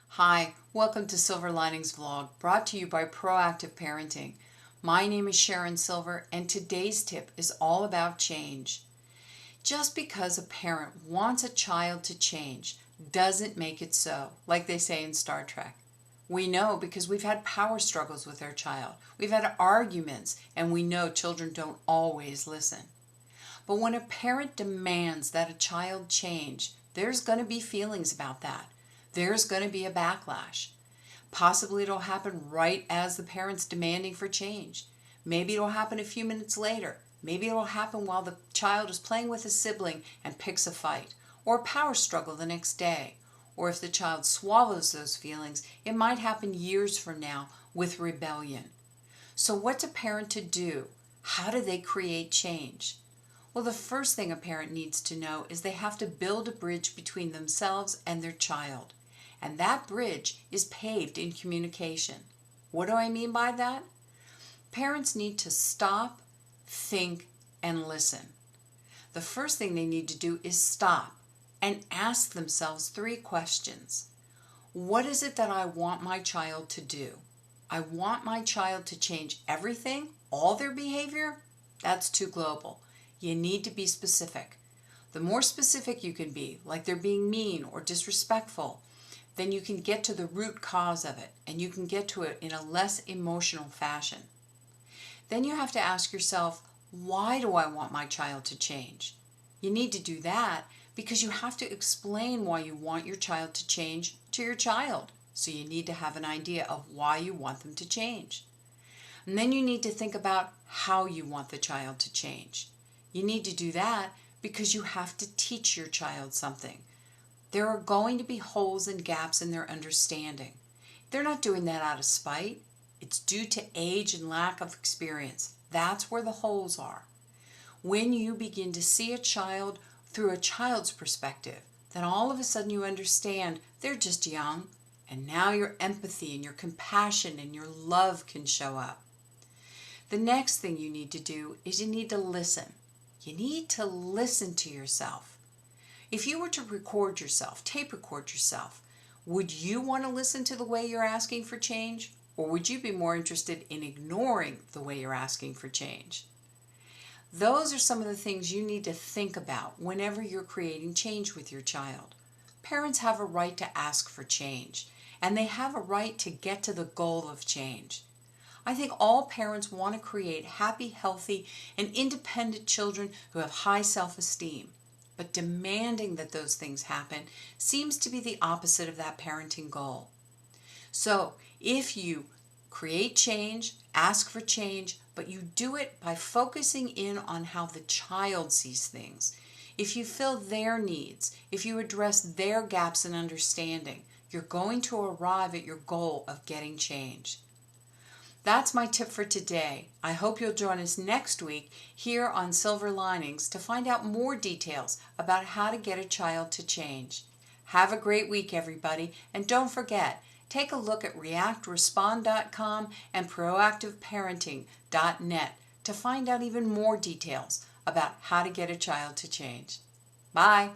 Hi, welcome to Silver Linings Vlog, brought to you by Proactive Parenting. My name is Sharon Silver, and today's tip is all about change. Just because a parent wants a child to change doesn't make it so, like they say in Star Trek. We know because we've had power struggles with our child. We've had arguments, and we know children don't always listen. But when a parent demands that a child change, there's going to be feelings about that. There's going to be a backlash. Possibly it'll happen right as the parent's demanding for change. Maybe it'll happen a few minutes later. Maybe it'll happen while the child is playing with a sibling and picks a fight, or a power struggle the next day. Or if the child swallows those feelings, it might happen years from now with rebellion. So what's a parent to do? How do they create change? Well, the first thing a parent needs to know is they have to build a bridge between themselves and their child. And that bridge is paved in communication. What do I mean by that? Parents need to stop, think, and listen. The first thing they need to do is stop and ask themselves 3 questions. What is it that I want my child to do? I want my child to change everything, all their behavior? That's too global. You need to be specific. The more specific you can be, like they're being mean or disrespectful, then you can get to the root cause of it, and you can get to it in a less emotional fashion. Then you have to ask yourself, why do I want my child to change? You need to do that because you have to explain why you want your child to change to your child. So you need to have an idea of why you want them to change. And then you need to think about how you want the child to change. You need to do that because you have to teach your child something. There are going to be holes and gaps in their understanding. They're not doing that out of spite. It's due to age and lack of experience. That's where the holes are. When you begin to see a child through a child's perspective, then all of a sudden you understand they're just young, and now your empathy and your compassion and your love can show up. The next thing you need to do is you need to listen. You need to listen to yourself. If you were to record yourself, tape record yourself, would you want to listen to the way you're asking for change? Or would you be more interested in ignoring the way you're asking for change? Those are some of the things you need to think about whenever you're creating change with your child. Parents have a right to ask for change, and they have a right to get to the goal of change. I think all parents want to create happy, healthy, and independent children who have high self-esteem. But demanding that those things happen seems to be the opposite of that parenting goal. So if you create change, ask for change, but you do it by focusing in on how the child sees things, if you fill their needs, if you address their gaps in understanding, you're going to arrive at your goal of getting change. That's my tip for today. I hope you'll join us next week here on Silver Linings to find out more details about how to get a child to change. Have a great week, everybody, and don't forget, take a look at reactrespond.com and proactiveparenting.net to find out even more details about how to get a child to change. Bye.